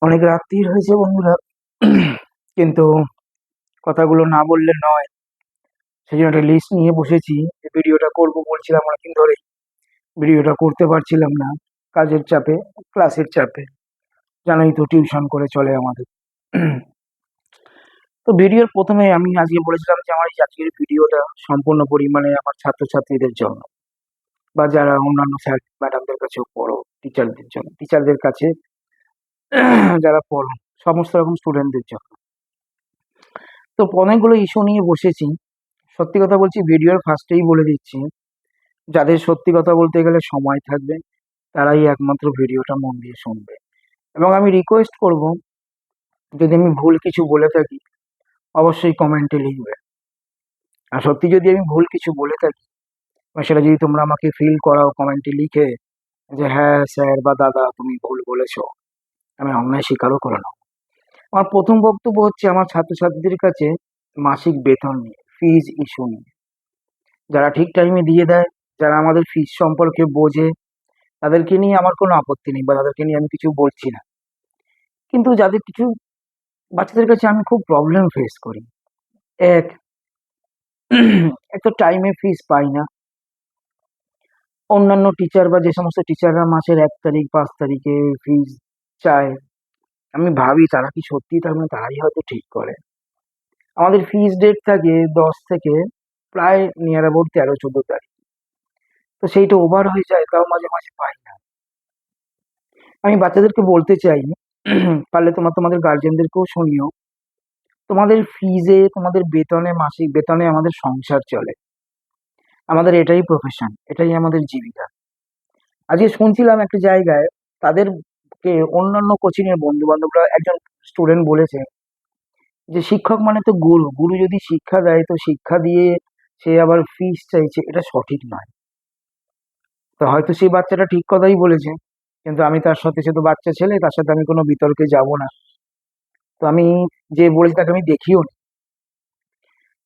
অনেক রাত্রির হয়েছে বন্ধুরা। কিন্তু কথাগুলো না বললে নয়। সেই জন্য একটা লিস্ট নিয়ে বসেছি যে ভিডিওটা করব বলছিলাম অনেকদিন ধরে। ভিডিওটা করতে পারছিলাম না, কাজের চাপে, ক্লাসের চাপে। জানোই তো টিউশন করে চলে আমাদের। তো ভিডিওর প্রথমে আমি আজকে বলেছিলাম যে আমার এই আজকের ভিডিওটা সম্পূর্ণ পরিমাণে আমার ছাত্রছাত্রীদের জন্য, বা যারা অন্যান্য স্যার ম্যাডামদের কাছেও পড়ো, টিচারদের জন্য, টিচারদের কাছে যারা পড়ো, সমস্ত রকম স্টুডেন্টদের জন্য। তো অনেকগুলো ইস্যু নিয়ে বসেছি। সত্যি কথা বলছি, ভিডিওর ফার্স্টেই বলে দিচ্ছি, যাদের সত্যি কথা বলতে গেলে সময় থাকবে তারাই একমাত্র ভিডিওটা মন দিয়ে শুনবে। এবং আমি রিকোয়েস্ট করব, যদি আমি ভুল কিছু বলে থাকি অবশ্যই কমেন্টে লিখবে। আর সত্যি যদি আমি ভুল কিছু বলে থাকি বা সেটা যদি তোমরা আমাকে ফিল করাও কমেন্টে লিখে, যে হ্যাঁ স্যার বা দাদা তুমি ভুল বলেছো, আমি অন্যায় স্বীকারও করে নাও। আমার প্রথম বক্তব্য হচ্ছে আমার ছাত্রছাত্রীদের কাছে মাসিক বেতন নিয়ে, ফিজ ইস্যু নিয়ে। যারা ঠিক টাইমে দিয়ে দেয়, যারা আমাদের ফিজ সম্পর্কে বোঝে, তাদেরকে নিয়ে আমার কোনো আপত্তি নেই বা তাদেরকে নিয়ে আমি কিছু বলছি না। কিন্তু যাদের কিছু বাচ্চাদের কাছে আমি খুব প্রবলেম ফেস করি। এক এক তো টাইমে ফিস পাই না। অন্যান্য টিচার বা যে সমস্ত টিচাররা মাসের 1 তারিখ 5 তারিখে ফিস চায়, আমি ভাবি তারা কি সত্যি, তার মানে তারাই হয়তো ঠিক করে। আমাদের ফিস ডেট থাকে 10 থেকে প্রায় নিয়ার অ্যাবাউট 13-14 তারিখ। তো সেইটা ওভার হয়ে যায়, তাও মাঝে মাঝে পাই না। আমি বাচ্চাদেরকে বলতে চাই, পারলে তোমাদের গার্জেনদেরকেও শুনিও, তোমাদের ফিজে, তোমাদের বেতনে, মাসিক বেতনে আমাদের সংসার চলে। আমাদের এটাই প্রফেশন, এটাই আমাদের জীবিকা। আজকে শুনছিলাম একটা জায়গায়, তাদেরকে অন্যান্য কোচিং এর বন্ধু বান্ধবরা, একজন স্টুডেন্ট বলেছে যে শিক্ষক মানে তো গুরু, গুরু যদি শিক্ষা দেয় তো শিক্ষা দিয়ে সে আবার ফিস চাইছে, এটা সঠিক নয়। তো হয়তো সেই বাচ্চাটা ঠিক কথাই বলেছে, কিন্তু আমি তার সাথে, সে তো বাচ্চা ছেলে, তার সাথে আমি কোনো বিতর্কে যাব না। তো আমি যে বলেছি তাকে আমি দেখিও নি।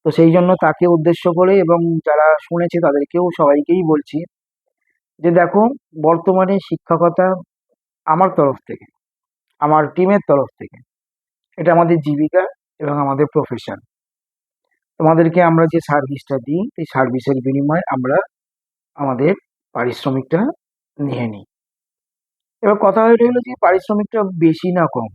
তো সেই জন্য তাকে উদ্দেশ্য করে এবং যারা শুনেছে তাদেরকেও সবাইকেই বলছি যে দেখো, বর্তমানে শিক্ষকতা আমার তরফ থেকে, আমার টিমের তরফ থেকে, এটা আমাদের জীবিকা এবং আমাদের প্রফেশন। তোমাদেরকে আমরা যে সার্ভিসটা দিই, এই সার্ভিসের বিনিময়ে আমরা আমাদের পারিশ্রমিকটা নিয়ে নিই। এবার কথা হয়ে রইলো যে পারিশ্রমিকটা বেশি না কম।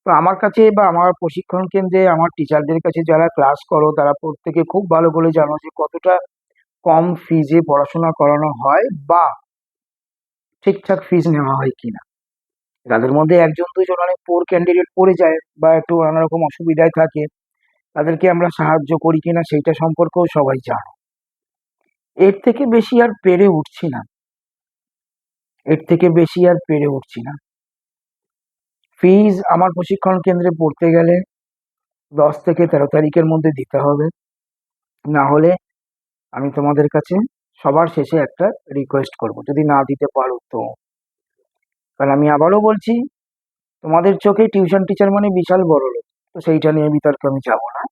তো আমার কাছে বা আমার প্রশিক্ষণ কেন্দ্রে আমার টিচারদের কাছে যারা ক্লাস করো, তারা প্রত্যেকে খুব ভালো করে জানো যে কতটা কম ফিজে পড়াশোনা করানো হয় বা ঠিকঠাক ফিজ নেওয়া হয় কিনা। যাদের মধ্যে একজন দুজন অনেক পোর ক্যান্ডিডেট পড়ে যায় বা একটু নানা রকম অসুবিধায় থাকে, তাদেরকে আমরা সাহায্য করি কিনা সেইটা সম্পর্কেও সবাই জানো। এর থেকে বেশি আর পেরে উঠছি না, এর থেকে বেশি আর পেরে উঠছি না। ফিজ আমার প্রশিক্ষণ কেন্দ্রে পড়তে গেলে 10 থেকে 13 তারিখের মধ্যে দিতে হবে। না হলে আমি তোমাদের কাছে সবার শেষে একটা রিকোয়েস্ট করব, যদি না দিতে পারো তো। কারণ আমি আবারও বলছি, তোমাদের চোখে টিউশন টিচার মানে বিশাল বড় লোক, তো সেইটা নিয়ে বিতর্কে আমি যাব না।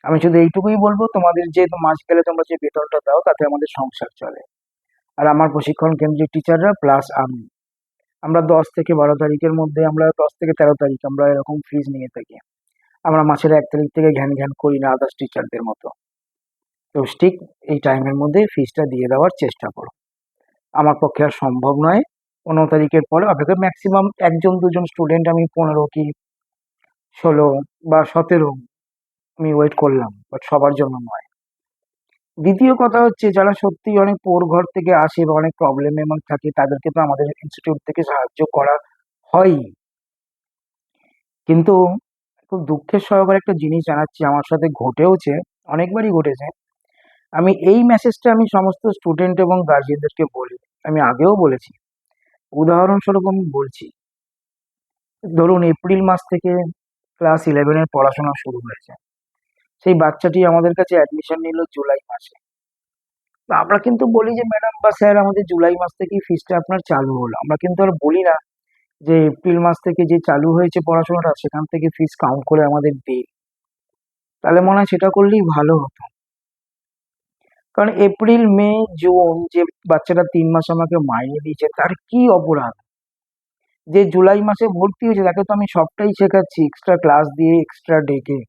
আমি শুধু এইটুকুই বলবো, তোমাদের যে মাস গেলে তোমরা যে বেতনটা দাও তাতে আমাদের সংসার চলে। আর আমার প্রশিক্ষণ কেন্দ্রের টিচাররা প্লাস আমি, আমরা 10 থেকে 12 তারিখের মধ্যে, আমরা 10 থেকে 13 তারিখ আমরা এরকম ফিজ নিয়ে থাকি। আমরা মাসের 1 তারিখ থেকে ঘ্যান ঘ্যান করি না আদার্স টিচারদের মতো। তো ঠিক এই টাইমের মধ্যে ফিজটা দিয়ে দেওয়ার চেষ্টা করো। আমার পক্ষে আর সম্ভব নয় 15 তারিখের পরে, আপনাকে ম্যাক্সিমাম একজন দুজন স্টুডেন্ট আমি 15 কি 16 বা 17 আমি ওয়েট করলাম, বাট সবার জন্য নয়। দ্বিতীয় কথা হচ্ছে, যারা সত্যি অনেক পোর ঘর থেকে আসে বা অনেক প্রবলেমে থাকে, তাদেরকে তো আমাদের ইনস্টিটিউট থেকে সাহায্য করা হয়ই। কিন্তু খুব দুঃখের সহকারে একটা জিনিস জানাচ্ছি, আমার সাথে ঘটেওছে, অনেকবারই ঘটেছে। আমি এই মেসেজটা আমি সমস্ত স্টুডেন্ট এবং গার্জিয়ানদেরকে বলি, আমি আগেও বলেছি। উদাহরণস্বরূপ আমি বলছি, ধরুন এপ্রিল মাস থেকে ক্লাস 11 এর পড়াশোনা শুরু হয়েছে। সেই বাচ্চাটি আমাদের কাছে অ্যাডমিশন নিল জুলাই মাসে। তো আমরা কিন্তু বলি যে ম্যাডাম বা স্যার, আমাদের জুলাই মাস থেকেই ফিসটা আপনার চালু হলো। আমরা কিন্তু আর বলি না যে এপ্রিল মাস থেকে যে চালু হয়েছে পড়াশোনাটা সেখান থেকে ফিস কাউন্ট করে আমাদের দিই। তাহলে মনে হয় সেটা করলেই ভালো হতো। কারণ এপ্রিল মে জুন যে বাচ্চাটা 3 মাস আমাকে মাইনে দিয়েছে, তার কি অপরাধ? যে জুলাই মাসে ভর্তি হয়েছে তাকে তো আমি সবটাই শেখাচ্ছি এক্সট্রা ক্লাস দিয়ে, এক্সট্রা ডেকে।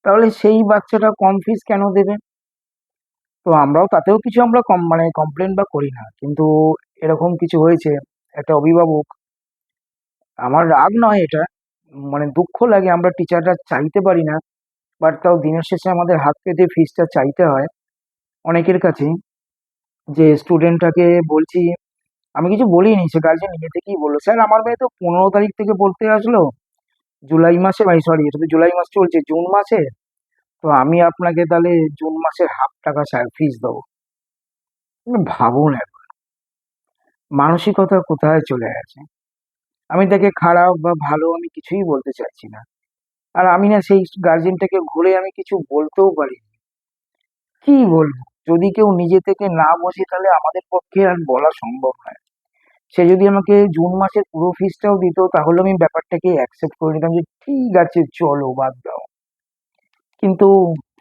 তাহলে সেই বাচ্চাটা কম ফিস কেন দেবে? তো আমরাও তাতেও কিছু আমরা কম মানে কমপ্লেন বা করি না, কিন্তু এরকম কিছু হয়েছে। একটা অভিভাবক, আমার রাগ নয় এটা, মানে দুঃখ লাগে, আমরা টিচাররা চাইতে পারি না, বাট তাও দিনের শেষে আমাদের হাত পেতে ফিসটা চাইতে হয় অনেকের কাছে। যে স্টুডেন্টটাকে বলছি, আমি কিছু বলিনি, সে গার্জেন নিজে থেকেই বললো, স্যার আমার মেয়ে তো 15 তারিখ থেকে পড়তে আসলো, জুলাই মাসে, মানে সরি এটা তো জুলাই মাস চলছে, জুন মাসে, তো আমি আপনাকে তাহলে জুন মাসের হাফ টাকা স্যার ফিস দেবো। ভাবুন একবার, মানসিকতা কোথায় চলে গেছে। আমি তাকে খারাপ বা ভালো আমি কিছুই বলতে চাইছি না, আর আমি না সেই গার্জেনটাকে ঘুরে আমি কিছু বলতেও পারি। কি বলবো, যদি কেউ নিজে থেকে না বোঝে তাহলে আমাদের পক্ষে আর বলা সম্ভব নয়। সে যদি আমাকে জুন মাসের পুরো ফিসটাও দিত তাহলে আমি ব্যাপারটাকে অ্যাকসেপ্ট করে নিতাম যে ঠিক আছে চলো বাদ দাও। কিন্তু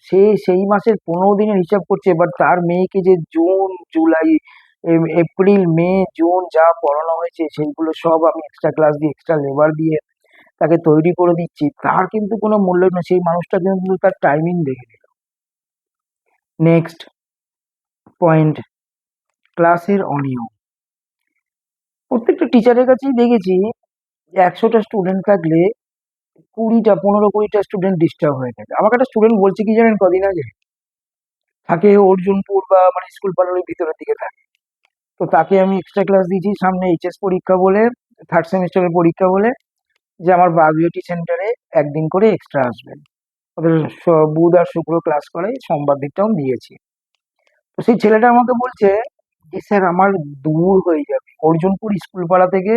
সে সেই মাসের 15 দিনের হিসাব করছে, এবার তার মেয়েকে যে জুন, জুলাই, এপ্রিল, মে, জুন যা পড়ানো হয়েছে সেইগুলো সব আমি এক্সট্রা ক্লাস দিয়ে, এক্সট্রা লেবার দিয়ে তাকে তৈরি করে দিচ্ছি, তার কিন্তু কোনো মূল্য নেই। সেই মানুষটা কিন্তু তার টাইমিং দেখে নিল। নেক্সট পয়েন্ট, ক্লাসের অনিয়ম। প্রত্যেকটা টিচারের কাছেই দেখেছি 100টা স্টুডেন্ট থাকলে 15-20টা স্টুডেন্ট ডিস্টার্ব হয়ে থাকে। আমাকে একটা স্টুডেন্ট বলছে কি জানেন কদিন আগে, থাকে অর্জুনপুর বা মানে স্কুল পাড়ার ওই ভিতরের দিকে থাকে। তো তাকে আমি এক্সট্রা ক্লাস দিয়েছি সামনে এইচএস পরীক্ষা বলে, থার্ড সেমিস্টারের পরীক্ষা বলে, যে আমার বাগুইআটি সেন্টারে একদিন করে এক্সট্রা আসবেন। ওদের বুধ আর শুক্র ক্লাস করে, সোমবার দিকটাও দিয়েছি। তো সেই ছেলেটা আমাকে বলছে যে স্যার আমার দূর হয়ে যাবে, অর্জুনপুর স্কুল পাড়া থেকে,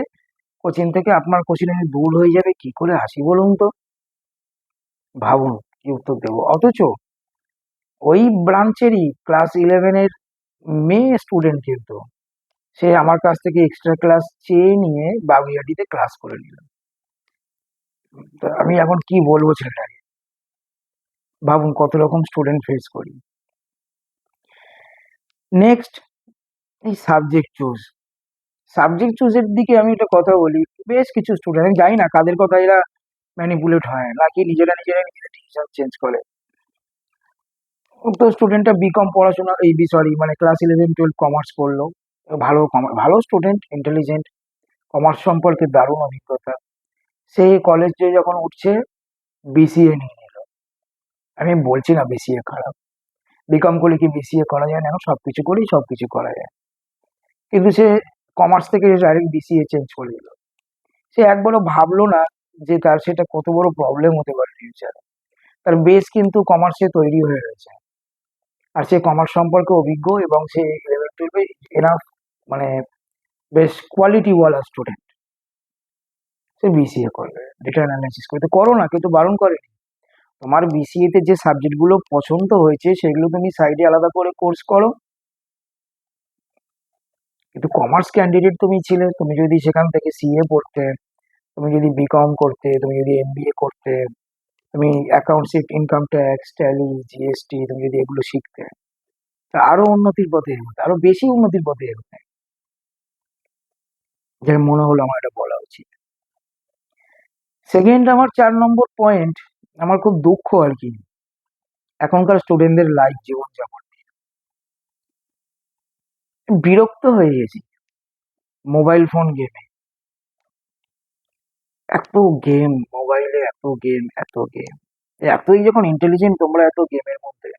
কোচিং থেকে আপনার কোচিং আমি দূর হয়ে যাবে, কি করে আসি বলুন তো। ভাবুন কি উত্তর দেবো, অথচ ওই ব্রাঞ্চেরই ক্লাস 11-এর মেয়ে স্টুডেন্ট, কিন্তু সে আমার কাছ থেকে এক্সট্রা ক্লাস চেয়ে নিয়ে বাগুইআটিতে ক্লাস করে নিল। তো আমি এখন কি বলবো ছেলেটাকে, ভাবুন কত রকম স্টুডেন্ট ফেস করি। নেক্সট, এই সাবজেক্ট চুজের দিকে আমি একটা কথা বলি। বেশ কিছু স্টুডেন্ট, আমি জানি না কাদের কথা এরা ম্যানিপুলেট হয় নাকি নিজেরা নিজেরা নিজেদের ডিসিশন চেঞ্জ করে। তো স্টুডেন্টটা বিকম পড়াশোনা, এই সরি মানে ক্লাস 11-12 কমার্স পড়লো, ভালো ভালো স্টুডেন্ট, ইন্টেলিজেন্ট, কমার্স সম্পর্কে দারুণ অভিজ্ঞতা। সে কলেজে যখন উঠছে বিসিএ নিয়ে নিল। আমি বলছি না বিসিএ খারাপ, বিকম করলে কি বিসিএ করা যায় না? এখন সবকিছু করেই সবকিছু করা যায়, কিন্তু সে কমার্স থেকে ডাইরেক্ট বিসিএ চেঞ্জ করে দিল। সে একবারও ভাবলো না যে তার সেটা কত বড় প্রবলেম হতে পারে ফিউচারে। তার বেস কিন্তু কমার্সে তৈরি হয়ে রয়েছে, আর সে কমার্স সম্পর্কে অভিজ্ঞ, এবং সে 11-12 এনাফ, মানে বেশ কোয়ালিটি ওয়ালা স্টুডেন্ট। সে বিসিএ করবে, ডেটা অ্যানালাইসিস করতে, করো না, কিন্তু বারণ করে। তোমার বিসিএ তে যে সাবজেক্ট গুলো পছন্দ হয়েছে সেগুলো তুমি সাইডে আলাদা করে কোর্স করো। কিন্তু কমার্স ক্যান্ডিডেট তুমি ছিলে, তুমি যদি সেখান থেকে সিএ পড়তে, তুমি যদি বিকম করতে, তুমি যদি এমবিএ করতে, তুমি accounts, income tax, tally, GST, তুমি যদি এগুলো শিখতে, তা আরো উন্নতির পথে এগোতে, আরো বেশি উন্নতির পথে এগোতে। যার মনে হলো আমার এটা বলা উচিত। সেকেন্ড, আমার 4 নম্বর পয়েন্ট, আমার খুব দুঃখ আর কি, এখনকার স্টুডেন্টদের লাইফ জীবনযাপন বিরক্ত হয়ে গেছি মোবাইল ফোন গেমে। এত গেম মোবাইলে, এত গেম, এত গেম, এতই যখন ইন্টেলিজেন্ট তোমরা এত গেমের মধ্যে,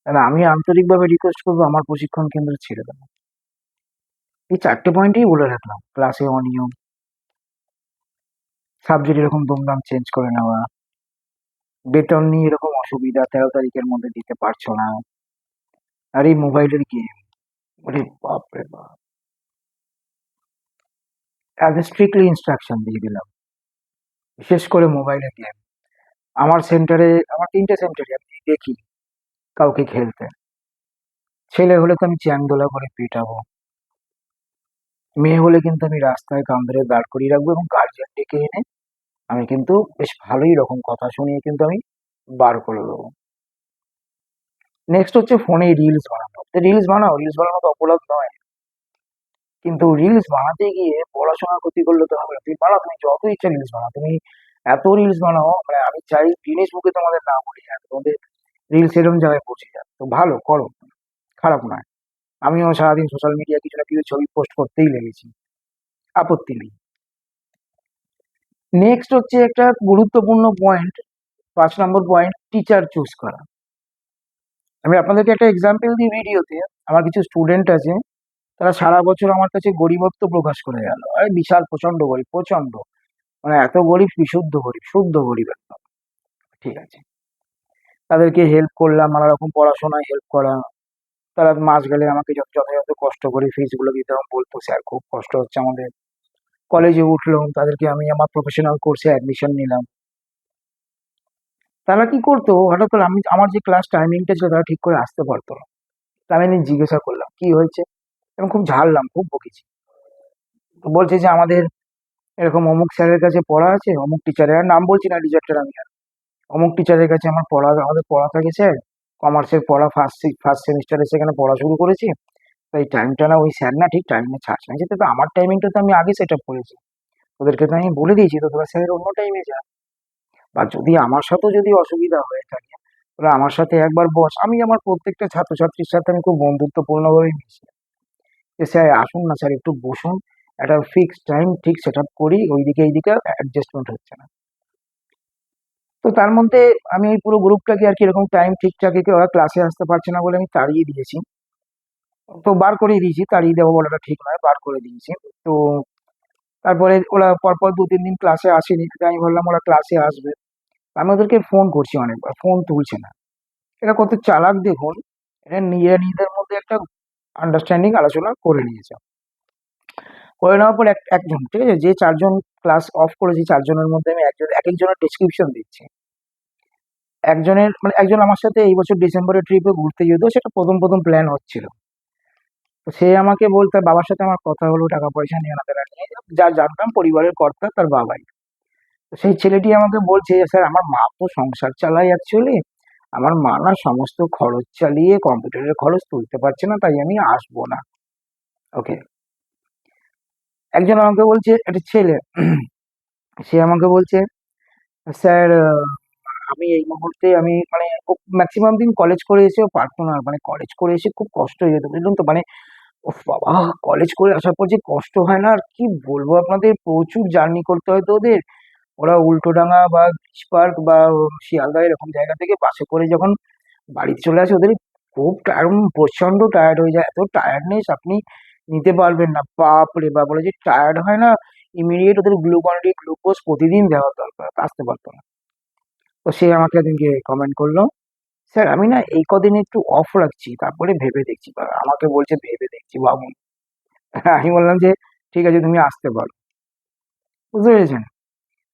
তাহলে আমি আন্তরিকভাবে রিকোয়েস্ট করবো আমার প্রশিক্ষণ কেন্দ্র ছেড়ে দেবো। এই 4টে পয়েন্টই বলে রাখলাম, ক্লাসে অনিয়ম, সাবজেক্ট এরকম দুমদাম চেঞ্জ করে নেওয়া, বেতন নিয়ে এরকম অসুবিধা, 13 তারিখের মধ্যে দিতে পারছো না, আর এই মোবাইলের গেম, ওরে বাপ রে বাপ। আগে স্ট্রিক্টলি ইনস্ট্রাকশন দিয়ে দিলাম, বিশেষ করে মোবাইলের গেম। আমার সেন্টারে, আমার 3টে সেন্টারে আমি দেখি কাউকে খেলতে, ছেলে হলে তো আমি চ্যাংদোলা করে পিটাবো, মেয়ে হলে কিন্তু আমি রাস্তায় কান ধরে দাঁড় করিয়ে রাখবো, এবং গার্জিয়ান ডেকে এনে আমি কিন্তু বেশ ভালোই রকম কথা শুনিয়ে কিন্তু আমি বার করে দেবো। নেক্সট হচ্ছে ফোনে রিলস বানানো। রিলস বানাও, রিলস বানানো তো অপরাধ নয়। কিন্তু রিলস বানাতে গিয়ে পড়াশোনার ক্ষতি করলে তো হবে না। তুমি বানাও, তুমি যত ইচ্ছা রিলস বানাও, তুমি এত রিলস বানাও, মানে আমি চাই গিনেস বুকে তোমাদের নাম উঠে যায়, তোমাদের রিলস এরকম জায়গায় পৌঁছে যায়, তো ভালো করো, খারাপ নয়। আমিও সারাদিন সোশ্যাল মিডিয়া কিছু না কিছু ছবি পোস্ট করতেই লেগেছি, আপত্তি নেই। নেক্সট হচ্ছে একটা গুরুত্বপূর্ণ পয়েন্ট, 5 নম্বর পয়েন্ট, টিচার চুজ করা। আমি আপনাদেরকে একটা এক্সাম্পল দিই ভিডিওতে। আমার কিছু স্টুডেন্ট আছে, তারা সারা বছর আমার কাছে গরিবত্ব প্রকাশ করে গেল, আরে বিশাল প্রচন্ড গরিব, প্রচন্ড, মানে এত গরিব, বিশুদ্ধ গরিব, শুদ্ধ গরিব একদম। ঠিক আছে, তাদেরকে হেল্প করলাম, নানা রকম পড়াশোনায় হেল্প করা। তারা মাস গেলে আমাকে যথাযথ কষ্ট করে ফিস গুলো দিতে হবে, বলতো স্যার খুব কষ্ট হচ্ছে আমাদের। কলেজে উঠলাম, তাদেরকে আমি আমার প্রফেশনাল কোর্সে অ্যাডমিশন নিলাম। তারা কি করতো, হঠাৎ করে আমি আমার যে ক্লাস টাইমিংটা ছিল তারা ঠিক করে আসতে পারতো না। তা আমি একদিন জিজ্ঞাসা করলাম কি হয়েছে, এবং খুব ঝাড়লাম, খুব বকেছি। তো বলছে যে আমাদের এরকম অমুক স্যারের কাছে পড়া আছে, অমুক টিচারের, আর নাম বলছি না টিচারটার আমি আর, অমুক টিচারের কাছে আমাদের পড়া থাকে স্যার, কমার্সের পড়া ফার্স্ট সেমিস্টারে সেখানে পড়া শুরু করেছি, তাই টাইমটা না ওই স্যার না ঠিক টাইমে ছাড়ছে না। যেটা তো আমার টাইমিংটা তো আমি আগে সেট আপ করেছি, ওদেরকে তো আমি বলে দিয়েছি, তো তোরা স্যারের অন্য টাইমে যা। বা যদি আমার সাথেও যদি অসুবিধা হয়ে থাকে, তোরা আমার সাথে একবার বস। আমি আমার প্রত্যেকটা ছাত্রছাত্রীর সাথে আমি খুব বন্ধুত্বপূর্ণভাবে মিশি, যে স্যার আসুন না স্যার, একটু বসুন, একটা ফিক্সড টাইম ঠিক সেট আপ করি, ওইদিকে এইদিকে অ্যাডজাস্টমেন্ট হচ্ছে না। তো তার মধ্যে আমি এই পুরো গ্রুপটাকে আর কি এরকম টাইম ঠিকঠাক একে, ওরা ক্লাসে আসতে পারছে না বলে আমি তাড়িয়ে দিয়েছি। তো বার করে দিয়েছি, তাড়িয়ে দেবো বলাটা ঠিক নয়, বার করে দিয়েছি। তো তারপরে ওরা পরপর 2-3 দিন ক্লাসে আসেনি, তো আমি ভাবলাম ওরা ক্লাসে আসবে। আমি ওদেরকে ফোন করছি অনেকবার, ফোন তুলছে না। এরা কত চালাক দেখুন, এরা নিজেরা নিজেদের মধ্যে একটা আন্ডারস্ট্যান্ডিং আলোচনা করে নিয়েছে। করে নেওয়ার পর একজন, ঠিক আছে, যে 4 জন ক্লাস অফ করেছি, 4 জনের মধ্যে আমি একজন এক একজনের ডেসক্রিপশন দিচ্ছি। একজনের মানে একজন আমার সাথে এই বছর ডিসেম্বরের ট্রিপে ঘুরতে যেত, সেটা প্রথম প্রথম প্ল্যান হচ্ছিল। তো সে আমাকে বলতে, বাবার সাথে আমার কথা হলো টাকা পয়সা নিয়ে আনাতেরা নিয়ে, যা জানতাম পরিবারের কর্তা তার বাবাই। তো সেই ছেলেটি আমাকে বলছে যে স্যার আমার মা তো সংসার চালায় অ্যাকচুয়ালি, আমার মা না সমস্ত খরচ চালিয়ে কম্পিউটারের খরচ তুলতে পারছে না, তাই আমি আসবো না। ওকে, একজন আমাকে বলছে, একটা ছেলে, সে আমাকে বলছে স্যার আমি এই মুহূর্তে আমি মানে ম্যাক্সিমাম দিন কলেজ করে এসেও পারতো না, মানে কলেজ করে এসে খুব কষ্ট হয়ে যেত বুঝলেন তো, মানে ওফ বাবা, কলেজ করে আসার পর যে কষ্ট হয় না, আর কি বলবো আপনাদের, প্রচুর জার্নি করতে হয় তো ওদের। ওরা উল্টোডাঙা বা বিচ পার্ক বা শিয়ালদা এরকম জায়গা থেকে বাসে করে যখন বাড়িতে চলে আসে, ওদের খুব প্রচন্ড টায়ার্ড হয়ে যায়, এত টায়ার্ডনেস আপনি নিতে পারবেন না, বাপ রে বাপ, বলে যে টায়ার্ড হয় না, ইমিডিয়েট ওদের গ্লুকন ডি গ্লুকোজ প্রতিদিন দেওয়া দরকার, আসতে পারতো না। তো সে আমাকে একদিনকে কমেন্ট করলো, স্যার আমি না এই কদিন একটু অফ রাখছি, তারপরে ভেবে দেখছি। বা আমাকে বলছে ভেবে দেখছি, ভাবুন। আমি বললাম যে ঠিক আছে তুমি আসতে পারো, বুঝতে পেরেছেন।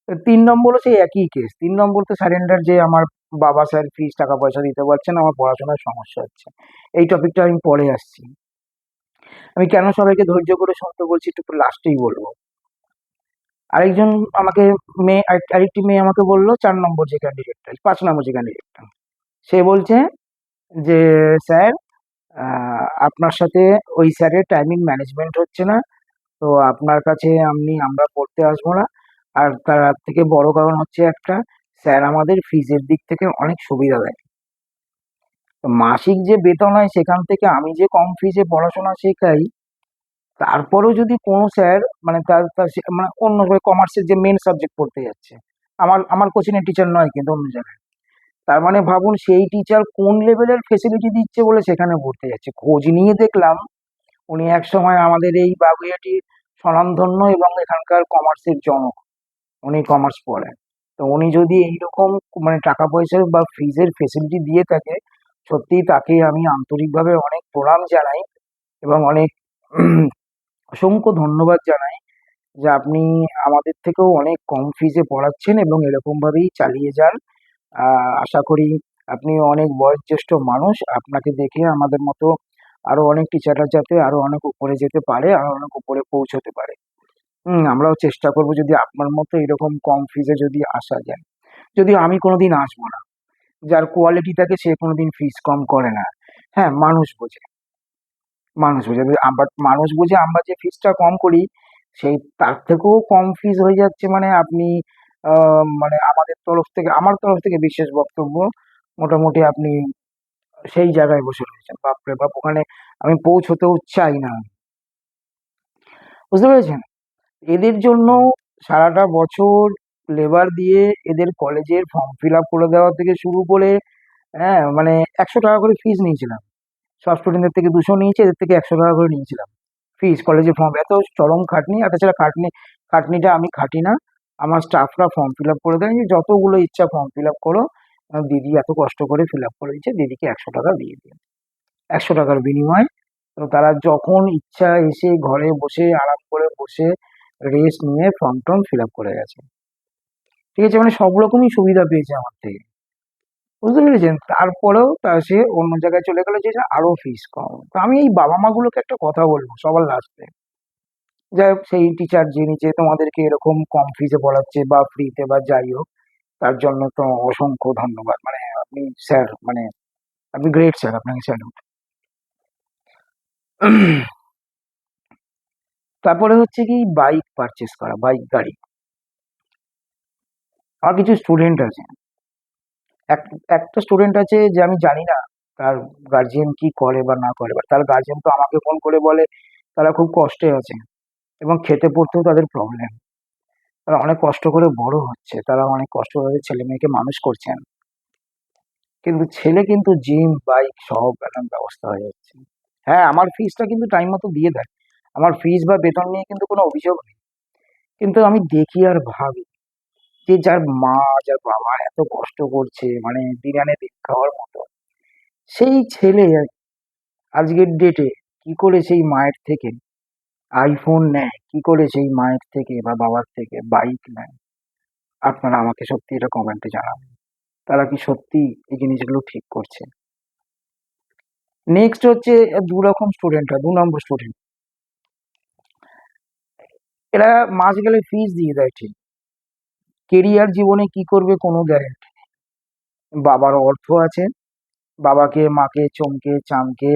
তো 3 নম্বরও সেই একই কেস, 3 নম্বর তো সারেন্ডার, যে আমার বাবা স্যার ফিস টাকা পয়সা দিতে পারছে না, আমার পড়াশোনার সমস্যা হচ্ছে। এই টপিকটা আমি পরে আসছি। আমি কেন সবাইকে ধৈর্য করে শুনতে বলছি একটু লাস্টেই বলবো। আরেকজন আমাকে, আরেকটি মেয়ে আমাকে বললো, 4 নম্বর যে ক্যান্ডিডেটটা, 5 নম্বর যে ক্যান্ডিডেটটা, সে বলছে যে স্যার আপনার সাথে ওই স্যারের টাইমিং ম্যানেজমেন্ট হচ্ছে না, তো আপনার কাছে আমরা পড়তে আসবো না। আর তার থেকে বড় কারণ হচ্ছে একটা, স্যার আমাদের ফিজের দিক থেকে অনেক সুবিধা দেয়। তো মাসিক যে বেতন হয় সেখান থেকে আমি যে কম ফিজে পড়াশোনা শেখাই, তারপরেও যদি কোনো স্যার মানে তার তার মানে অন্য কমার্সের যে মেন সাবজেক্ট পড়তে যাচ্ছে, আমার আমার কোচিংয়ের টিচার নয় কিন্তু অন্য জায়গায়, তার মানে ভাবুন সেই টিচার কোন লেভেলের ফেসিলিটি দিচ্ছে বলে সেখানে পড়তে যাচ্ছে। খোঁজ নিয়ে দেখলাম উনি একসময় আমাদের এই বাগুইআটির স্বনামধন্য এবং এখানকার কমার্সের জনক, উনি কমার্স পড়েন। তো উনি যদি এইরকম মানে টাকা পয়সার বা ফিজের ফেসিলিটি দিয়ে থাকে, সত্যিই তাকে আমি আন্তরিকভাবে অনেক প্রণাম জানাই এবং অনেক অসংখ্য ধন্যবাদ জানাই, যে আপনি আমাদের থেকেও অনেক কম ফিজে পড়াচ্ছেন এবং এরকম ভাবেই চালিয়ে যান। আশা করি আপনি অনেক বয়োজ্যেষ্ঠ মানুষ, আপনাকে দেখে আমাদের মতো আরো অনেক টিচাররা যাতে আরো অনেক উপরে যেতে পারে, আরো অনেক উপরে পৌঁছতে পারে। আমরাও চেষ্টা করবো যদি আপনার মতো এরকম কম ফিজে যদি আসা যায়। যদিও আমি কোনোদিন আসবো না, যার কোয়ালিটি থাকে সে কোনোদিন ফিস কম করে না। হ্যাঁ, মানুষ বোঝে। মানুষ বুঝে বাট মানুষ বুঝে আমরা যে ফিসটা কম করি, সেই তার থেকেও কম ফিস হয়ে যাচ্ছে। মানে আপনি মানে আমাদের তরফ থেকে, আমার তরফ থেকে বিশেষ বক্তব্য, মোটামুটি আপনি সেই জায়গায় বসে রয়েছেন। বাপরে বাপ! ওখানে আমি পৌঁছতেও চাই না। বুঝতে পেরেছেন? এদের জন্য সারাটা বছর লেবার দিয়ে এদের কলেজের ফর্ম ফিল আপ করে দেওয়া থেকে শুরু করে, হ্যাঁ, মানে ১০০ টাকা করে ফিস নিয়েছিলাম। সব স্টুডেন্টদের থেকে ২০০ নিয়েছি, এদের থেকে ১০০ টাকা করে নিয়েছিলাম ফিস। কলেজে ফর্ম এত চরম খাটনি, আর তাছাড়া খাটনিটা আমি খাটি না, আমার স্টাফরা ফর্ম ফিল আপ করে দেয়, যে যতগুলো ইচ্ছা ফর্ম ফিল আপ করো। দিদি এত কষ্ট করে ফিল আপ করে দিচ্ছে, দিদিকে ১০০ টাকা দিয়ে দিন। ১০০ টাকার বিনিময়ে তো তারা যখন ইচ্ছা এসে ঘরে বসে আরাম করে বসে রেস্ট নিয়ে ফর্ম টর্ম ফিল আপ করে গেছে। ঠিক আছে, মানে সব রকমই সুবিধা পেয়েছে আমার থেকে। বুঝতে পেরেছেন? তারপরেও সে অন্য জায়গায় চলে গেল, যে আরো ফিস কম। তো আমি এই বাবা মা গুলোকে একটা কথা বলবো সবার লাস্টে, যাই হোক, সেই টিচার যিনি যে তোমাদেরকে এরকম কম ফিসে পড়াচ্ছে বা ফ্রিতে বা যাই হোক, তার জন্য তো অসংখ্য ধন্যবাদ। মানে আপনি স্যার, মানে আপনি গ্রেট স্যার, আপনাকে স্যালুট। তারপরে হচ্ছে কি, বাইক পারচেস করা, বাইক গাড়ি। আমার কিছু স্টুডেন্ট আছে, একটা স্টুডেন্ট আছে যে আমি জানি না তার গার্জিয়ান কি করে বা না করে, বাট তার গার্জিয়ান তো আমাকে ফোন করে বলে তারা খুব কষ্টে আছে এবং খেতে পড়তেও তাদের প্রবলেম। তারা অনেক কষ্ট করে বড় হচ্ছে, তারা অনেক কষ্ট করে ছেলে মেয়েকে মানুষ করছেন, কিন্তু ছেলে কিন্তু জিম বাইক সব একদম ব্যবস্থা হয়ে যাচ্ছে। হ্যাঁ, আমার ফিসটা কিন্তু টাইম মতো দিয়ে দেয়, আমার ফিস বা বেতন নিয়ে কিন্তু কোনো অভিযোগ নেই। কিন্তু আমি দেখি আর ভাবি যে যার মা, যার বাবা এত কষ্ট করছে, মানে দিন আনে দিন খাওয়ার মতো, সেই ছেলে আজকের ডেটে কি করে সেই মায়ের থেকে আইফোন নেয়, কি করে সেই মায়ের থেকে বা বাবার থেকে বাইক নেয়। আপনারা আমাকে সত্যি এটা কমেন্টে জানাবেন, তারা কি সত্যি এই জিনিসগুলো ঠিক করছে? নেক্সট হচ্ছে দু রকম স্টুডেন্ট হয়, ২ নম্বর স্টুডেন্ট। এরা মাস গেলে ফিস দিয়ে দেয় ঠিক, কেরিয়ার জীবনে কি করবে কোনো গ্যারেন্টি। বাবার অর্থ আছে, বাবাকে মাকে চমকে চামকে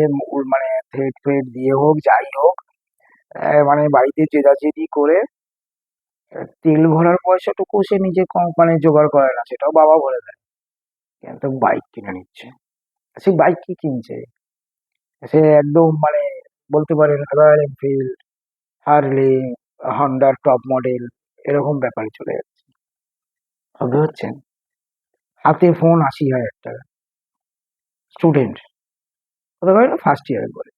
মানে থ্রেট ফ্রেট দিয়ে হোক যাই হোক, মানে বাড়িতে জেদাজেদি করে তেল ভরার পয়সাটুকু সে নিজে কম মানে জোগাড় করে না, সেটাও বাবা ভরে দেয়। কিন্তু বাইক কিনে নিচ্ছে। সে বাইক কি কিনছে, সে একদম মানে বলতে পারেন রয়্যাল এনফিল্ড, হার্লে, হন্ডার টপ মডেল, এরকম ব্যাপারে চলে যাচ্ছে। ভাবতে হচ্ছেন, হাতে ফোন ৮০,০০০ টাকা, স্টুডেন্ট, কথা বলে না ফার্স্ট ইয়ার করে,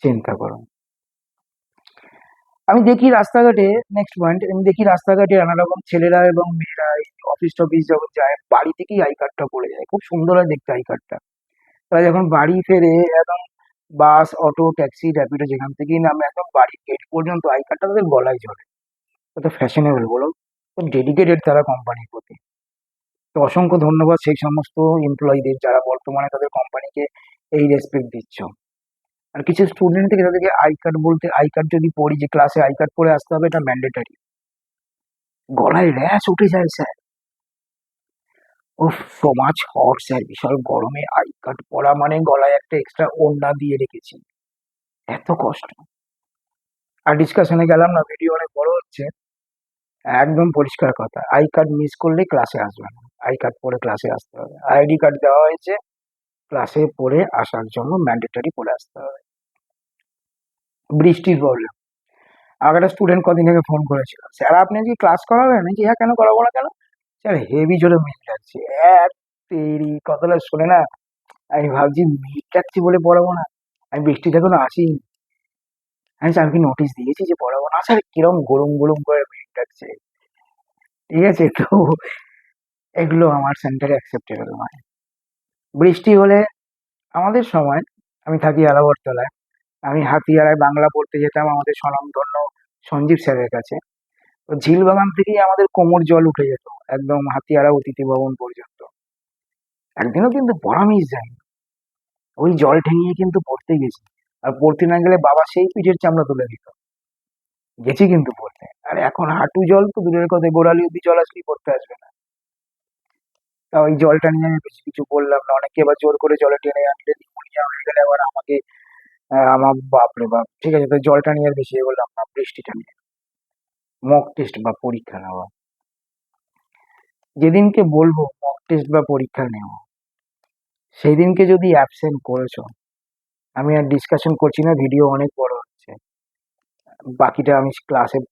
চিন্তা করুন। আমি দেখি রাস্তাঘাটে, নেক্সট পয়েন্ট, আমি দেখি রাস্তাঘাটে নানা রকম ছেলেরা এবং মেয়েরা এই অফিস টফিস যখন যায়, বাড়ি থেকেই আই কার্ডটা পড়ে যায়, খুব সুন্দর হয় দেখতে আই কার্ডটা। তারা যখন বাড়ি ফেরে একদম বাস, অটো, ট্যাক্সি, র্যাপিডো যেখান থেকেই নামে, একদম বাড়ির গেট পর্যন্ত আই কার্ডটা তাদের গলায় ঝোলে। কত ফ্যাশনেবল বলো, খুব ডেডিকেটেড তারা কোম্পানির প্রতি। তো অসংখ্য ধন্যবাদ সেই সমস্ত এমপ্লয়ীদের যারা বর্তমানে তাদের কোম্পানিকে এই রেসপেক্ট দিচ্ছ। আর কিছু স্টুডেন্ট থেকে তাদেরকে আই কার্ড বলতে, আই কার্ড যদি পড়ি যে ক্লাসে আই কার্ড পরে আসতে হবে, এটা ম্যান্ডেটারি, গলায় র্যাশ উঠে যায় স্যার। উফ, সমাজ হট স্যার, বিশাল গরমে আই কার্ড পরা মানে গলায় একটা এক্সট্রা ওড়না দিয়ে রেখেছি, এত কষ্ট। আর ডিসকাশনে গেলাম না, ভিডিও অনেক বড় হচ্ছে। একদম পরিষ্কার কথা, আই কার্ড মিস করলে ক্লাসে আসবে না, আই কার্ড পরে ক্লাসে আসতে হবে। আইডি কার্ড দেওয়া হয়েছে, ক্লাসে পরে আসার জন্য ম্যান্ডেটরি পরে আসতে হবে। বৃষ্টির প্রবলেম, আমাকে একটা স্টুডেন্ট কদিন আগে ফোন করেছিল, স্যার আপনি কি ক্লাস করাবেন? আমি কি, হ্যাঁ কেন করাবো না কেন, স্যার হেভি জোরে মেঘ লাগছে। এক তেরি কথাটা শুনে না আমি ভাবছি মেঘ ডাকছি বলে পড়াবো না, আমি বৃষ্টিতে এখনো আসিনি। আমি স্যার, আমি কি নোটিশ দিয়েছি যে পড়াবো না? স্যার কিরম গরম গরম করে মেঘ ডাকছে। ঠিক আছে, তো এগুলো আমার সেন্টারে অ্যাকসেপ্টেবল নয়। বৃষ্টি হলে আমাদের সময়, আমি থাকি আলাবরতলায়, আমি হাতিয়ারায় বাংলা পড়তে যেতাম আমাদের স্বনামধন্য সঞ্জীব স্যারের কাছে। তো ঝিলবাগান থেকেই আমাদের কোমর জল উঠে যেত একদম হাতিয়ারা অতিথি ভবন পর্যন্ত। একদিনও কিন্তু পড়া মিস যায়নি, ওই জল ঠেঙিয়ে কিন্তু পড়তে গেছি। আর পড়তে না গেলে বাবা সেই পিঠের চামড়া তুলে দিত, গেছি কিন্তু পড়তে। আর এখন হাঁটু জল তো দূরের কথা, গোড়ালি অব্দি জল আসলেই পড়তে আসবে না। তা ওই জলটা নিয়ে আমি বেশি কিছু বললাম না, অনেকে এবার জোর করে জলে টেনে আনলে নিউমোনিয়া হয়ে গেলে আবার আমাকে আমার বাপরে বাপ! ঠিক আছে, তো জলটা নিয়ে আর বেশি এ বললাম না, বৃষ্টিটা নিয়ে। মক টেস্ট বা পরীক্ষা নেওয়া। যেদিনকে বলবো মক টেস্ট বা পরীক্ষা নেওয়া, সেই দিনকে যদি অ্যাবসেন্ট করেছো, আমি আর ডিসকাশন করছি না, ভিডিও অনেক বড় হচ্ছে। বাকিটা আমি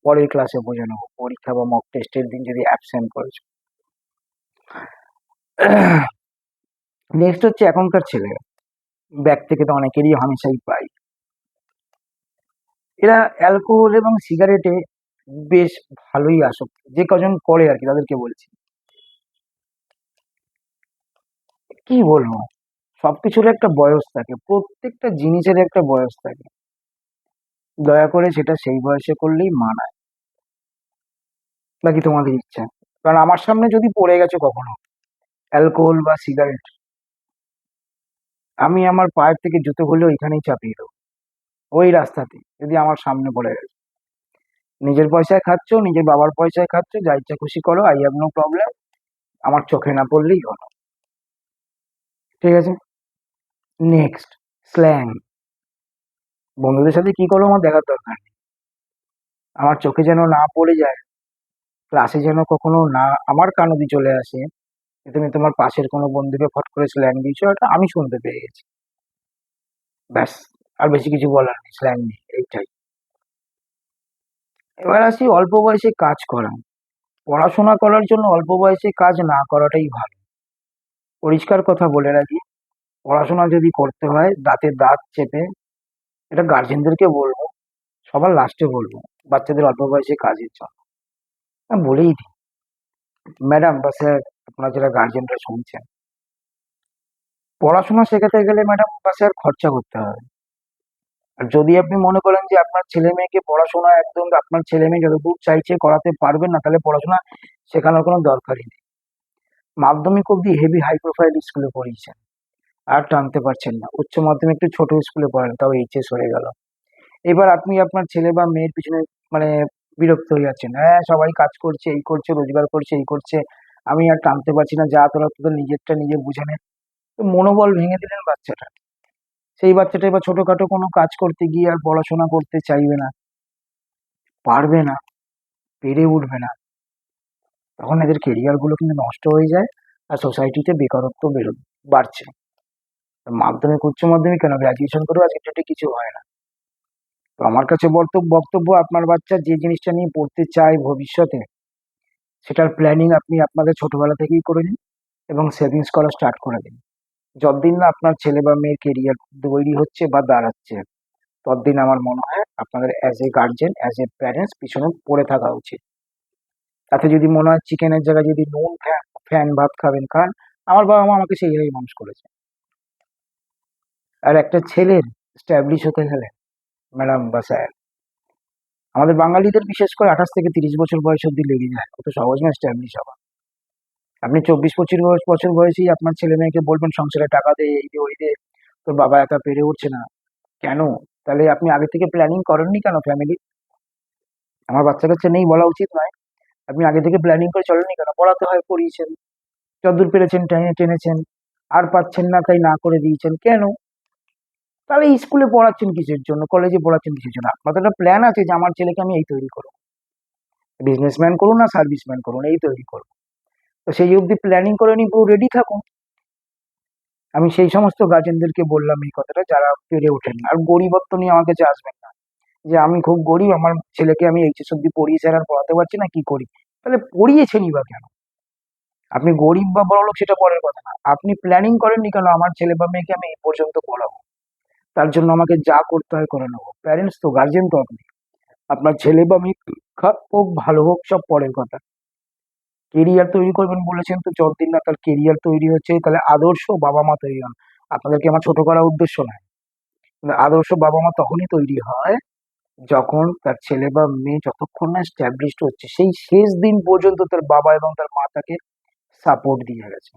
পরের ক্লাসে বুঝে নেবো। পরীক্ষা বা মক টেস্টের দিন যদি অ্যাবসেন্ট করেছো। নেক্সট হচ্ছে এখনকার ছেলেরা। ব্যাগ থেকে তো অনেকেরই হামেশাই পাই। এরা অ্যালকোহল এবং সিগারেটে বেশ ভালোই আসক্ত। যে কজন করে আর কি তাদেরকে বলছি। কি বলবো? সবকিছুর একটা বয়স থাকে। প্রত্যেকটা জিনিসের একটা বয়স থাকে। দয়া করে সেটা সেই বয়সে করলেই মানায়। বাকি তোমাদের ইচ্ছা। কারণ আমার সামনে যদি পড়ে গেছো কখনো অ্যালকোহল বা সিগারেট, আমি আমার পায়ের থেকে জুতো খুলে ওইখানেই চাপিয়ে দেবো। ওই রাস্তাতে যদি আমার সামনে পড়ে গেছে। নিজের পয়সায় খাচ্ছ, নিজের বাবার পয়সায় খাচ্ছ, যা ইচ্ছা খুশি করো, আই হ্যাভ নো প্রবলেম। আমার চোখে না পড়লেই হলো। ঠিক আছে? Next, slang. বন্ধুদের সাথে কি করো আমার দেখার দরকার নেই। আমার চোখে যেন না পড়ে যায়, ক্লাসে যেন কখনো না আমার কান অব্দি চলে আসে যে তুমি তোমার পাশের কোনো বন্ধুকে ফট করে স্ল্যাং দিয়েছো, এটা আমি শুনতে পেয়ে গেছি। ব্যাস, আর বেশি কিছু বলার নেই, স্ল্যাং নেই, এইটাই। এবার আসি অল্প বয়সে কাজ করা। পড়াশোনা করার জন্য অল্প বয়সে কাজ না করাটাই ভালো। পরিষ্কার কথা বলে রাখি, পড়াশোনা যদি করতে হয় দাঁতে দাঁত চেপে, এটা গার্জেনদেরকে বলবো, সবার লাস্টে বলবো, বাচ্চাদের অল্প বয়সে কাজের জন্য। আমি বলেই দিই, ম্যাডাম বা স্যার, আপনারা যারা গার্জেনরা শুনছেন, পড়াশোনা শেখাতে গেলে ম্যাডাম বা স্যার খরচা করতে হবে। আর যদি আপনি মনে করেন যে আপনার ছেলে মেয়েকে পড়াশোনা একদম আপনার ছেলে মেয়ে যতদূর চাইছে করাতে পারবেন না, তাহলে পড়াশোনা শেখানোর কোনো দরকারই নেই। মাধ্যমিক অব্দি হেভি হাই প্রোফাইল স্কুলে পড়িয়েছেন, আর টানতে পারছেন না। উচ্চ মাধ্যমিক একটু ছোট স্কুলে পড়েন, তাও এইচএস হয়ে গেল। এবার আপনি আপনার ছেলে বা মেয়ের পিছনে মানে বিরক্ত হয়ে যাচ্ছেন, হ্যাঁ সবাই কাজ করছে, এই করছে, রোজগার করছে, এই করছে, আমি আর টানতে পারছি না, যা তোরা তোদের নিজেরটা নিজে বুঝে নে। তো মনোবল ভেঙে দিলেন বাচ্চাটা। সেই বাচ্চাটা এবার ছোটখাটো কোনো কাজ করতে গিয়ে আর পড়াশোনা করতে চাইবে না, পারবে না, পেরে উঠবে না। তখন এদের কেরিয়ার গুলো কিন্তু নষ্ট হয়ে যায়, আর সোসাইটিতে বেকারত্ব বাড়ছে। মাধ্যমিক উচ্চ মাধ্যমিক কেন, গ্রাজুয়েশন করেও আজকে ডেটে কিছু হয় না। তো আমার কাছে বক্তব্য, আপনার বাচ্চা যে জিনিসটা নিয়ে পড়তে চায় ভবিষ্যতে, সেটার প্ল্যানিং আপনি আপনাদের ছোটবেলা থেকেই করে নিন এবং সেভিংস করা স্টার্ট করে দিন। যতদিন না আপনার ছেলে বা মেয়ের কেরিয়ার তৈরি হচ্ছে বা দাঁড়াচ্ছে, ততদিন আমার মনে হয় আপনাদের as a guardian, as a parents পিছনে পড়ে থাকা উচিত। তাতে যদি মনে হয় চিকেনের জায়গায় যদি নুন ফ্যান ফ্যান ভাত খাবেন খান। আমার বাবা মা আমাকে সেইভাবেই মানুষ করেছে। আর একটা ছেলের স্ট্যাবলিশ হতে গেলে ম্যাডাম বা স্যার, আমাদের বাঙালিদের বিশেষ করে 28 থেকে 30 বছর বয়স অব্দি লেগে যায়, অত সহজ না স্ট্যাবলিশ হওয়া। আপনি 24-25 বছর বয়সেই আপনার ছেলে মেয়েকে বলবেন সংসারে টাকা দে, এই দে, ওই দে, তোর বাবা একা পেরে উঠছে না। কেন? তাহলে আপনি আগে থেকে প্ল্যানিং করেননি কেন ফ্যামিলি? আমার বাচ্চা কাচ্চা নেই বলা উচিত নয়। আপনি আগে থেকে প্ল্যানিং করে চলেননি কেন? পড়াতে হয় পড়িয়েছেন, যতদূর পেরেছেন টেনেছেন, আর পাচ্ছেন না তাই না করে দিয়েছেন। কেন? তাহলে স্কুলে পড়াচ্ছেন কিসের জন্য, কলেজে পড়াচ্ছেন কিসের জন্য? আপনাদের একটা প্ল্যান আছে যে আমার ছেলেকে আমি এই তৈরি করবো, বিজনেসম্যান করুন না সার্ভিসম্যান করুন, এই তৈরি করবো। তো সেই অবধি প্ল্যানিং করে নিয়ে পুরো রেডি থাকুন। আমি সেই সমস্ত গার্জেনদেরকে বললাম এই কথাটা যারা পেরে ওঠেন না। আর গরিবত্ব নিয়ে আমার কাছে আসবেন না যে আমি খুব গরিব, আমার ছেলেকে আমি এইচএস অব্দি পড়িয়েছি আর পড়াতে পারছি না, কি করি? তাহলে পড়িয়েছেনই বা কেন? আপনি গরিব বা বড়লোক সেটা পরের কথা না, আপনি প্ল্যানিং করেননি কেন আমার ছেলে বা মেয়েকে আমি এই পর্যন্ত পড়াবো, তার জন্য আমাকে যা করতে হয় করে নেবো। প্যারেন্টস তো, গার্জেন তো আপনি। আপনার ছেলে বা মেয়ে খারাপ হোক ভালো হোক সব পরের কথা। কেরিয়ার তৈরি করবেন বলেছেন, তো যতদিন না তার কেরিয়ার তৈরি হচ্ছে, তাহলে আদর্শ বাবা মা তৈরি হন। আপনাদেরকে আমার ছোট করার উদ্দেশ্য নয়, কিন্তু আদর্শ বাবা মা তখনই তৈরি হয় যখন তার ছেলে বা মেয়ে যতক্ষণ না স্ট্যাবলিশড হচ্ছে, সেই শেষ দিন পর্যন্ত তার বাবা এবং তার মা তাকে সাপোর্ট দিয়ে গেছে।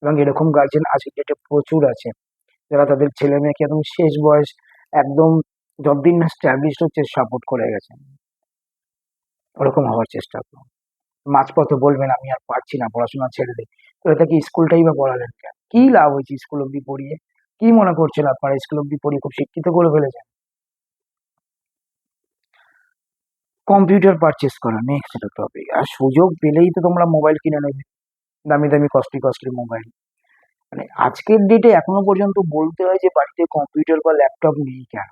এবং এরকম গার্জেন আজকের ডেটে প্রচুর আছে, যারা তাদের ছেলে মেয়েকে একদম শেষ বয়স, একদম যতদিন না স্ট্যাবলিশড হচ্ছে সাপোর্ট করে গেছে। ওরকম হওয়ার চেষ্টা করুন। মাঝপথে বলবেন আমি আর পারছি না, পড়াশোনা ছেড়ে দিই। তো এটা কি স্কুলটাই বা পড়ালেন কেন? কি লাভ হয়েছে স্কুল অব্দি পড়িয়ে? কি মনে করছেন আপনারা স্কুল অব্দি পড়িয়ে খুব শিক্ষিত করে ফেলেছেন? কম্পিউটার পারচেস করা নেক্সট টপিক। আর সুযোগ পেলেই তো তোমরা মোবাইল কিনে নেবে, দামি দামি কস্টলি কস্টলি মোবাইল। মানে আজকের ডেটে এখনো পর্যন্ত বলতে হয় যে বাড়িতে কম্পিউটার বা ল্যাপটপ নেই কেন?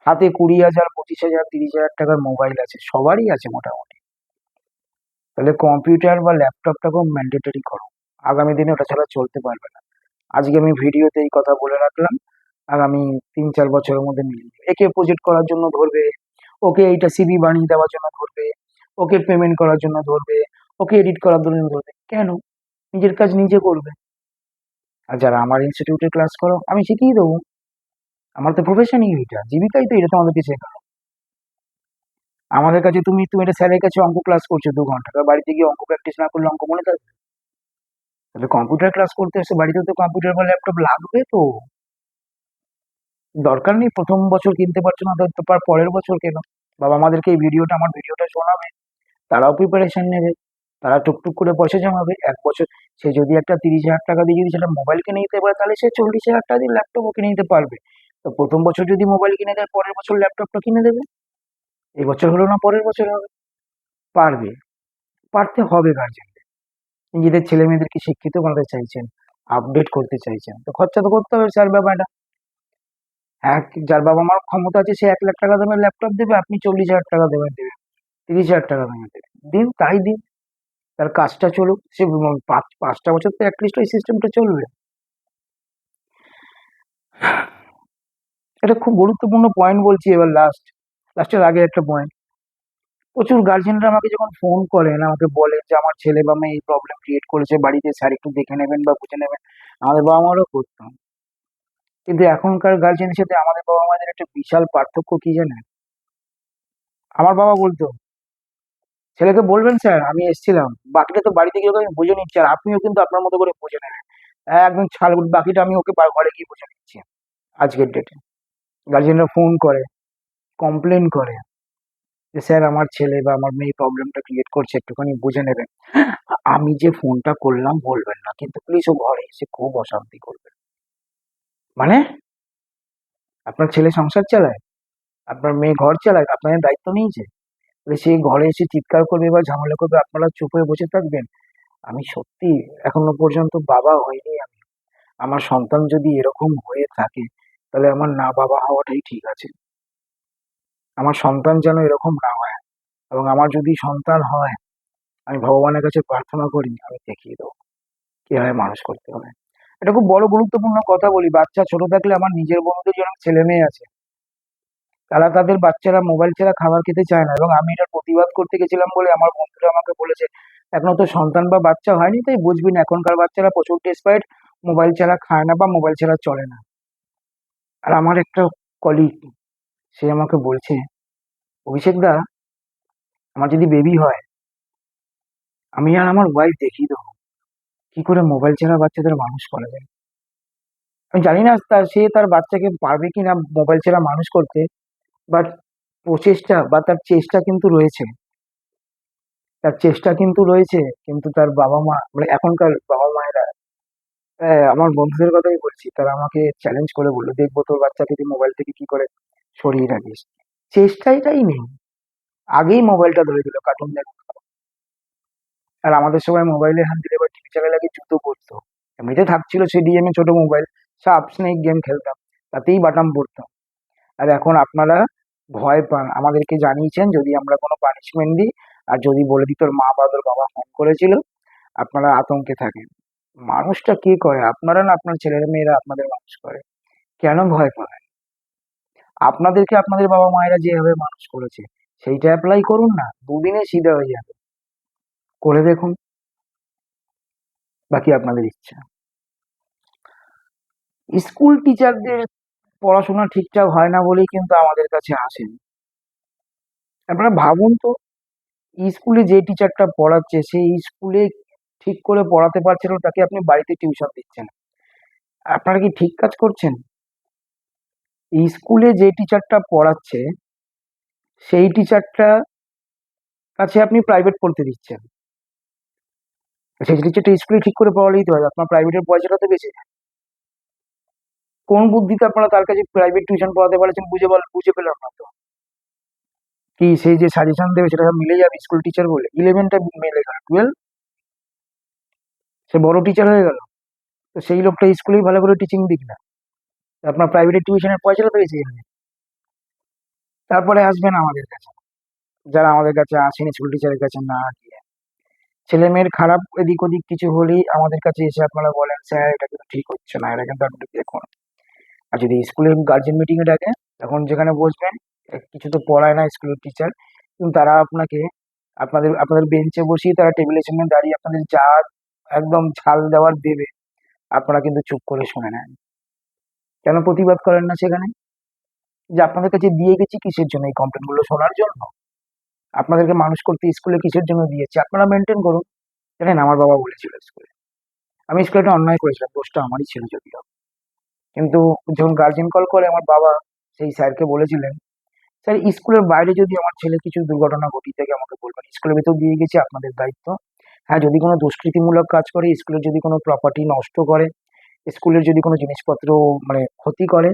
হাতে 20,000, 25,000, 30,000 টাকার মোবাইল আছে, সবারই আছে মোটামুটি। তাহলে কম্পিউটার বা ল্যাপটপটাকেও ম্যান্ডেটরি করো। আগামী দিনে ওটা ছাড়া চলতে পারবে না। আজকে আমি ভিডিওতে এই কথা বলে রাখলাম, আগামী 3-4 বছরের মধ্যে মিলিয়ে নেবে। একে প্রজেক্ট করার জন্য ধরবে, ওকে এইটা সিভি বানিয়ে দেওয়ার জন্য ধরবে, ওকে পেমেন্ট করার জন্য ধরবে, ওকে এডিট করার জন্য ধরবে। কেন? নিজের কাজ নিজে করবে। আর যারা আমার ইনস্টিটিউটে ক্লাস করো, আমি শিখিয়ে দেবো। আমার তো প্রফেশনই এইটা, জীবিকাই তো এটা তোমাদেরকে শেখানো। আমাদের কাছে তুমি তুমি এটা স্যারের কাছে অঙ্ক ক্লাস করছো 2 ঘন্টা, তার বাড়িতে গিয়ে অঙ্ক প্র্যাকটিস না করলে অঙ্ক মনে থাকবে? তাহলে কম্পিউটার ক্লাস করতে এসে বাড়িতে তো কম্পিউটার বা ল্যাপটপ লাগবে তো। দরকার নেই প্রথম বছর কিনতে পারছো না, তো পরের বছর কেন? বাবা আমাদেরকে এই ভিডিওটা, আমার ভিডিওটা শোনাবে, তারাও প্রিপারেশন নেবে, তারা টুকটুক করে পয়সা জমাবে 1 বছর। সে যদি একটা 30,000 টাকা দিয়ে যদি সেটা মোবাইল কিনে নিতে পারে, তাহলে সে 40,000 টাকা দিয়ে ল্যাপটপও কিনে নিতে পারবে। তো প্রথম বছর যদি মোবাইল কিনে দেয়, পরের বছর ল্যাপটপটা কিনে দেবে। এই বছর হলো না, পরের বছর হবে। পারবে, পারতে হবে গার্জেনদের। নিজেদের ছেলে মেয়েদেরকে শিক্ষিত বানাতে চাইছেন, আপডেট করতে চাইছেন, তো খরচা তো করতে হবে স্যার। ব্যাপারটা যার বাবা মার ক্ষমতা আছে সে 1 লাখ টাকা দামের ল্যাপটপ দেবে, আপনি 40,000 টাকা দেবেন, 30,000 টাকা দামের দেবেন, দিন তাই দিন। তার কাজটা চলুক, সে 5টা বছর তো অ্যাটলিস্ট ওই সিস্টেমটা চলবে। এটা খুব গুরুত্বপূর্ণ পয়েন্ট বলছি। এবার লাস্টের আগে একটা পয়েন্ট, প্রচুর গার্জেনরা আমাকে যখন ফোন করেন, আমাকে বলেন যে আমার ছেলে বা মেয়ে এই প্রবলেম ক্রিয়েট করেছে বাড়িতে, স্যার একটু দেখে নেবেন বা বুঝে নেবেন। আমাদের বাবা মারও করতাম, কিন্তু এখনকার গার্জেনের সাথে আমাদের বাবা মাদের একটা বিশাল পার্থক্য কি জানেন? আমার বাবা বলতো, ছেলেকে বলবেন স্যার আমি এসেছিলাম, বাকিটা তো বাড়িতে গিয়ে ওকে আমি বুঝে নিচ্ছি, আর আপনিও কিন্তু আপনার মতো করে বুঝে নেবেন। একদম ছাড়, বাকিটা আমি ওকে ঘরে গিয়ে বুঝে নিচ্ছি। আজকের ডেটে গার্জেনরা ফোন করে, কমপ্লেন করে যে স্যার আমার ছেলে বা আমার মেয়ে প্রবলেমটা ক্রিয়েট করছে, একটুখানি বুঝে নেবেন। আমি যে ফোনটা করলাম বলবেন না, কিন্তু প্লিজ ও ঘরে এসে খুব অশান্তি করবে। মানে আপনার ছেলে সংসার চালায়, আপনার মেয়ে ঘর চালায়, আপনাদের দায়িত্ব নিয়েছে, তাহলে সে ঘরে এসে চিৎকার করবে বা ঝামেলা করবে, আপনারা চুপ হয়ে বসে থাকবেন? আমি সত্যি এখনো পর্যন্ত বাবা হইনি আমি। আমার সন্তান যদি এরকম হয়ে থাকে, তাহলে আমার না বাবা হওয়াটাই ঠিক আছে। আমার সন্তান যেন এরকম না হয়, এবং আমার যদি সন্তান হয়, আমি ভগবানের কাছে প্রার্থনা করি, আমি দেখিয়ে দেবো কিভাবে মানুষ করতে হবে। এটা খুব বড় গুরুত্বপূর্ণ কথা বলি। বাচ্চা ছোট থাকলে, আমার নিজের বন্ধুদের যারা ছেলে মেয়ে আছে, তারা তাদের বাচ্চারা মোবাইল ছাড়া খাবার খেতে চায় না, এবং আমি এটার প্রতিবাদ করতে গেছিলাম বলে আমার বন্ধুরা আমাকে বলেছে এখনো তো সন্তান বা বাচ্চা হয়নি, তাই বুঝবি না, এখনকার বাচ্চারা প্রচুর ডেসপারেট, মোবাইল ছাড়া খায় না বা মোবাইল ছাড়া চলে না। আর আমার একটা কলিগ, সে আমাকে বলছে, অভিষেক দা, আমার যদি বেবি হয়, আমি আর আমার ওয়াইফ দেখিয়ে দেবো কি করে মোবাইল ছাড়া বাচ্চাদের মানুষ করা যায়। আমি জানি না সে তার বাচ্চাকে পারবে কিনা মোবাইল ছাড়া মানুষ করতে, বাট প্রচেষ্টা বা তার চেষ্টা কিন্তু রয়েছে। তার চেষ্টা কিন্তু রয়েছে, কিন্তু তার বাবা মা, মানে এখনকার বাবা মায়েরা, আমার বন্ধুদের কথাই বলছি, তারা আমাকে চ্যালেঞ্জ করে বললো, দেখবো তোর বাচ্চাকে তুই মোবাইল থেকে কি করে সরিয়ে রাখিস। চেষ্টাটাই নেই, আগেই মোবাইলটা ধরে দিল, কার্টুন দেখো। আর আমাদের সময় মোবাইলে হাত দিলে বা টিভি চ্যানেল আগে জুতো পড়তো, এমনিতে থাকছিল সিডিএম এ ছোট মোবাইল, সাপ স্নেক গেম খেলতাম, তাতেই বাটাম পড়তাম। আর এখন আপনারা ভয় পান, আমাদেরকে জানিয়েছেন যদি আমরা কোনো পানিশমেন্ট দিই, আর যদি বলে দিই তোর মা বা তোর বাবা ফোন করেছিল, আপনারা আতঙ্কে থাকেন। মানুষটা কে করে? আপনারা না আপনার ছেলের মেয়েরা আপনাদের মানুষ করে। কেন ভয় পাবেন? আপনাদেরকে আপনাদের বাবা মায়েরা যেভাবে মানুষ করেছে, সেইটা অ্যাপ্লাই করুন না, দুদিনে সিধা হয়ে যাবে। করে দেখুন, বাকি আপনাদের ইচ্ছা। স্কুল টিচারদের পড়াশোনা ঠিকঠাক হয় না বলেই কিন্তু আমাদের কাছে আসেন। আপনারা ভাবুন তো, স্কুলে যে টিচারটা পড়াচ্ছে, সেই স্কুলে ঠিক করে পড়াতে পারছে না, তাকে আপনি বাড়িতে টিউশন দিচ্ছেন। আপনারা কি ঠিক কাজ করছেন? স্কুলে যে টিচারটা পড়াচ্ছে, সেই টিচারটা কাছে আপনি প্রাইভেট পড়তে দিচ্ছেন। সেই টিচারটা স্কুলে ঠিক করে পড়ালেই তো হয়, আপনার প্রাইভেটের পয়সাটা তো বেঁচে যায়। কোন বুদ্ধিতে আপনারা তার কাছে প্রাইভেট টিউশন পড়াতে পারছেন বুঝে পেলাম না তো। কি সেই যে সাজেশন দেবে সেটা সব মিলে যাবে স্কুল টিচার বলে? 11টা মিলে গেল, 12 সে বড় টিচার হয়ে গেল। তো সেই লোকটা স্কুলেই ভালো করে টিচিং দিক না, আপনার প্রাইভেট টিউশনের পয়সাটা তো বেঁচে যাবে। তারপরে আসবেন আমাদের কাছে, যারা আমাদের কাছে আসেন স্কুল টিচারের কাছে না গিয়ে, ছেলে মেয়ের খারাপ এদিক ওদিক কিছু হলেই আমাদের কাছে এসে আপনারা বলেন স্যার এটা কিন্তু ঠিক হচ্ছে না, এটা কিন্তু আপনি দেখুন। আর যদি স্কুলের গার্জেন মিটিং এ ডাকে, তখন যেখানে বসবেন, কিছু তো পড়ায় না স্কুলের টিচার, কিন্তু তারা আপনাকে আপনাদের আপনাদের বেঞ্চে বসিয়ে তারা টেবিলের সামনে দাঁড়িয়ে আপনাদের যা একদম ঝাল দেওয়ার দেবে, আপনারা কিন্তু চুপ করে শুনে নেন। কেন প্রতিবাদ করেন না সেখানে? যে আপনাদের কাছে দিয়ে গেছি কিসের জন্য? এই কমপ্লেন গুলো শোনার জন্য? আপনাদেরকে মানুষ করতে স্কুলে কিসের জন্য দিয়েছি? আপনারা মেনটেন করুন। জানেন আমার বাবা বলেছিল স্কুলে, আমি স্কুলে একটা অন্যায় করেছিলাম, দোষটা আমারই ছিল যদিও, কিন্তু যখন গার্জেন কল করে আমার বাবা সেই স্যারকে বলেছিলেন, স্যার স্কুলের বাইরে যদি আমার ছেলে কিছু দুর্ঘটনা ঘটিয়ে থাকে আমাকে বলবেন, স্কুলের ভেতর দিয়ে গেছি আপনাদের দায়িত্ব। হ্যাঁ, যদি কোনো দুষ্কৃতিমূলক কাজ করে, স্কুলের যদি কোনো প্রপার্টি নষ্ট করে, স্কুলের যদি কোনো জিনিসপত্র মানে ক্ষতি করে,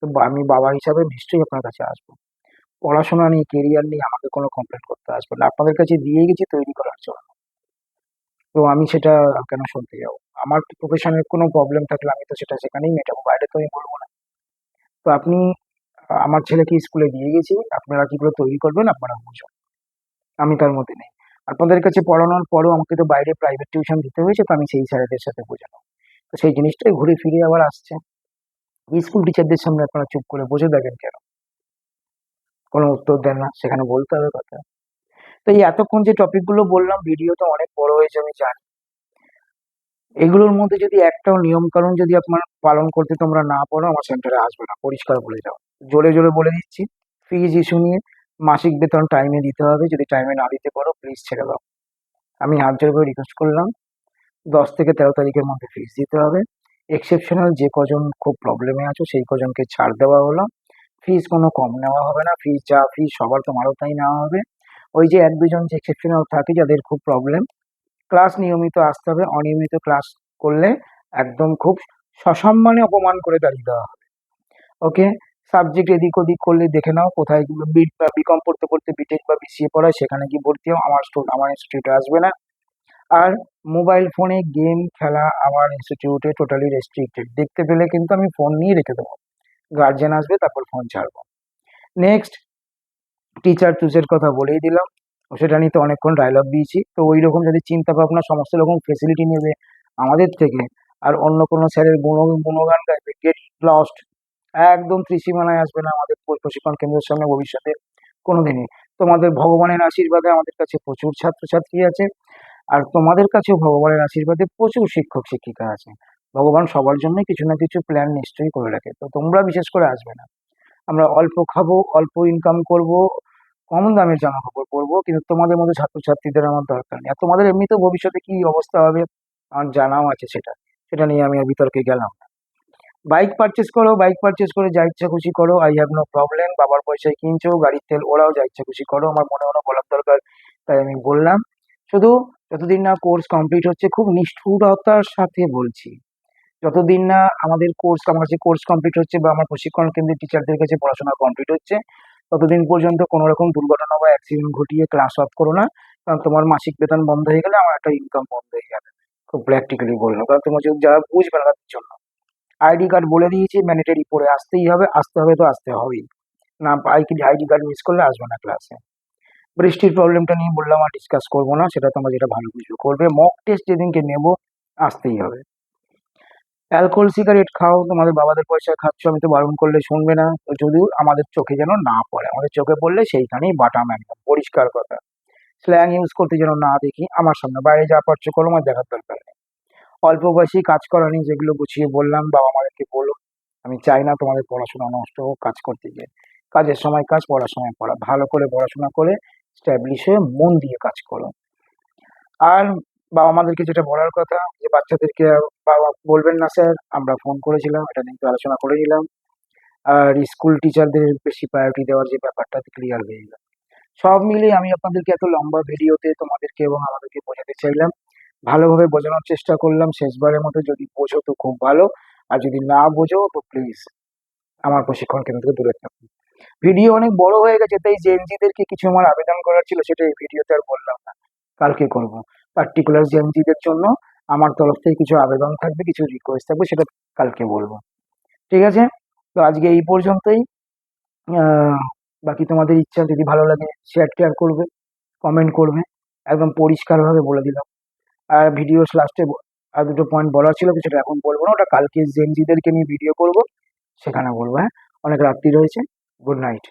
তো আমি বাবা হিসাবে নিশ্চয়ই আপনার কাছে আসবো। পড়াশোনা নিয়ে কেরিয়ার নিয়ে আমাকে কোনো কমপ্লেন করতে আসবে না, আপনাদের কাছে দিয়ে গেছি তৈরি করার জন্য। তো আমি সেটা কেন শুনতে যাবো? আমার প্রফেশনের কোনো প্রবলেম থাকলে আমি তো সেটা সেখানেই মেটাবো, বাইরে তো আমি বলবো না। তো আপনি আমার ছেলেকে স্কুলে দিয়ে গেছি, আপনারা কি করে তৈরি করবেন আপনারা বুঝুন, আমি তার মধ্যে নেই। আপনাদের কাছে পড়ানোর পরেও আমাকে তো বাইরে প্রাইভেট টিউশন দিতে হয়েছে, তো আমি সেই স্যারেদের সাথে বোঝানো। তো সেই জিনিসটাই ঘুরে ফিরে আবার আসছে। স্কুল টিচারদের সামনে আপনারা চুপ করে বসে থাকেন কেন? কোনো উত্তর দেন না, সেখানে বলতে হবে কথা। তো এই এতক্ষণ যে টপিক গুলো বললাম, ভিডিও তো অনেক বড় হয়েছে আমি জানি। এগুলোর মধ্যে যদি একটাও নিয়ম কানুন যদি আপনার পালন করতে তোমরা না পারো, আমার সেন্টারে আসবে না, পরিষ্কার বলে যাও। জোরে জোরে বলে দিচ্ছি, ফিজ ইস্যু নিয়ে মাসিক বেতন টাইমে দিতে হবে, যদি টাইমে না দিতে পারো প্লিজ ছেড়ে দাও। আমি হাত জোর করে রিকোয়েস্ট করলাম, 10 থেকে 13 তারিখের মধ্যে ফিস দিতে হবে। এক্সেপশনাল যে কজন খুব প্রবলেমে আছো সেই কজনকে ছাড় দেওয়া হলো, ফিস কোনো কম নেওয়া হবে না, ফিস যা ফিস সবার তোমারও তাই নেওয়া হবে। ওই যে 1-2 জন যে এক্সেপশনাল থাকে যাদের খুব প্রবলেম, ক্লাস নিয়মিত আসতে হবে, অনিয়মিত ক্লাস করলে একদম খুব সসম্মানে অপমান করে তাড়িয়ে দেওয়া হবে। ওকে, সাবজেক্ট এদিক ওদিক করলে দেখে নাও, কোথায় বিকম পড়তে পড়তে বিটেক বা বিসিএ পড়ায় সেখানে কি ভর্তি হও, আমার ইনস্টিটিউটে আসবে না। আর মোবাইল ফোনে গেম খেলা আমার ইনস্টিটিউটে টোটালি রেস্ট্রিক্টেড, দেখতে পেলে কিন্তু আমি ফোন নিয়ে রেখে দেবো, গার্জেন আসবে তারপর ফোন ছাড়বো। নেক্সট, টিচার চুজের কথা বলেই দিলাম, সেটা নিয়ে তো অনেকক্ষণ ডায়লগ দিয়েছি। তো ওই রকম যদি চিন্তা ভাবনা সমস্ত রকম ফেসিলিটি নেবে আমাদের থেকে, আর অন্য কোনো স্যারের গুণগান গাইবে, গেট লস্ট, একদম ত্রিসীমানায় আসবে না আমাদের প্রশিক্ষণ কেন্দ্রের সামনে ভবিষ্যতে কোনোদিনই। তোমাদের ভগবানের আশীর্বাদে আমাদের কাছে প্রচুর ছাত্রছাত্রী আছে, আর তোমাদের কাছেও ভগবানের আশীর্বাদে প্রচুর শিক্ষক শিক্ষিকা আছে। ভগবান সবার জন্য কিছু না কিছু প্ল্যান নিশ্চয়ই করে রাখে, তো তোমরা বিশেষ করে আসবে না। আমরা অল্প খাবো, অল্প ইনকাম করব, কম দামের জামা কাপড় পরবো, কিন্তু তোমাদের মতো ছাত্রছাত্রীদের আমার দরকার নেই। আর তোমাদের এমনিতেও ভবিষ্যতে কি অবস্থা হবে আমার জানাও আছে, সেটা সেটা নিয়ে আমি আর বিতর্কে গেলাম না। বাইক পারচেস করো, বাইক পারচেস করে যা ইচ্ছা খুশি করো, আই হ্যাভ নো প্রবলেম। বাবার পয়সায় কিনছো, গাড়ির তেল ওরাও যা ইচ্ছা খুশি করো, আমার মনে হলো বলার দরকার তাই আমি বললাম। শুধু যতদিন না কোর্স কমপ্লিট হচ্ছে, খুব নিষ্ঠুরতার সাথে বলছি, যতদিন না আমার কাছে কোর্স কমপ্লিট হচ্ছে বা আমার প্রশিক্ষণ কেন্দ্রের টিচারদের কাছে পড়াশোনা কমপ্লিট হচ্ছে, ততদিন পর্যন্ত কোনো রকম দুর্ঘটনা বা অ্যাক্সিডেন্ট ঘটিয়ে ক্লাস অফ করো না। কারণ তোমার মাসিক বেতন বন্ধ হয়ে গেলে আমার একটা ইনকাম বন্ধ হয়ে যাবে। খুব প্র্যাকটিক্যালি বললাম, কারণ তোমার যারা বুঝবে না তাদের জন্য। আইডি কার্ড বলে দিয়েছি ম্যান্ডেটরি পরে আসতেই হবে, আসতে হবে তো আসতে হবেই, না আইডি কার্ড মিস করলে আসবে না ক্লাসে। বৃষ্টির প্রবলেমটা নিয়ে বললাম আর ডিসকাস করবো না, সেটা তোমরা যেটা ভালো বুঝবে করবে। মক টেস্ট যেদিনকে নেবো আসতেই হবে। অ্যালকোহল সিগারেট খাও, তোমাদের বাবাদের পয়সায় খাচ্ছ, আমি তো বারণ করলে শুনবে না, তো যদিও আমাদের চোখে যেন না পড়ে, আমাদের চোখে পড়লে সেইখানেই বাটাম, একদম পরিষ্কার কথা। স্ল্যাং ইউজ করতে যেন না দেখি আমার সামনে, বাইরে যা পারছো করো, আমার দেখার দরকার নেই। অল্প বয়সী কাজ করা নিয়ে যেগুলো গুছিয়ে বললাম, বাবা মাদেরকে বলো, আমি চাই না তোমাদের পড়াশোনা নষ্ট হোক কাজ করতে গিয়ে। কাজের সময় কাজ, পড়ার সময় পড়া, ভালো করে পড়াশোনা করে স্ট্যাবলিশ হয়ে মন দিয়ে কাজ করো। আর বাবা মাদেরকে যেটা বলার কথা, যে বাচ্চাদেরকে বাবা বলবেন না স্যার আমরা ফোন করেছিলাম, এটা নিয়ে তো আলোচনা করে নিলাম। আর স্কুল টিচারদের বেশি প্রায়োরিটি দেওয়ার যে ব্যাপারটা ক্লিয়ার হয়ে গেল। সব মিলিয়ে আমি আপনাদেরকে এত লম্বা ভিডিওতে তোমাদেরকে এবং আমাদেরকে বোঝাতে চাইলাম, ভালোভাবে বোঝানোর চেষ্টা করলাম, শেষবারের মতো যদি বোঝো তো খুব ভালো, আর যদি না বোঝো তো প্লিজ আমার প্রশিক্ষণ কেন্দ্র থেকে দূরে থাকো। ভিডিও অনেক বড় হয়ে গেছে, তাই জেনজিদেরকে কিছু আমার আবেদন করার ছিল, সেটা এই ভিডিওতে আর বললাম না, কালকে করব। পার্টিকুলার জেনজিদের জন্য আমার তরফ থেকে কিছু আবেদন থাকবে, কিছু রিকোয়েস্ট থাকবে, সেটা কালকে বলবো। ঠিক আছে? তো আজকে এই পর্যন্তই। আহ, বাকি তোমাদের ইচ্ছা, যদি ভালো লাগে শেয়ার টেয়ার করবে, কমেন্ট করবে, একদম পরিষ্কারভাবে বলে দিলাম। আর ভিডিও লাস্টে আর দুটো পয়েন্ট বলার ছিল, সেটা এখন বলবো না, ওটা কালকে জেনজিদেরকে নিয়ে ভিডিও করব, সেখানে বলবো। হ্যাঁ, অনেক রাত্রি রয়েছে। Good night.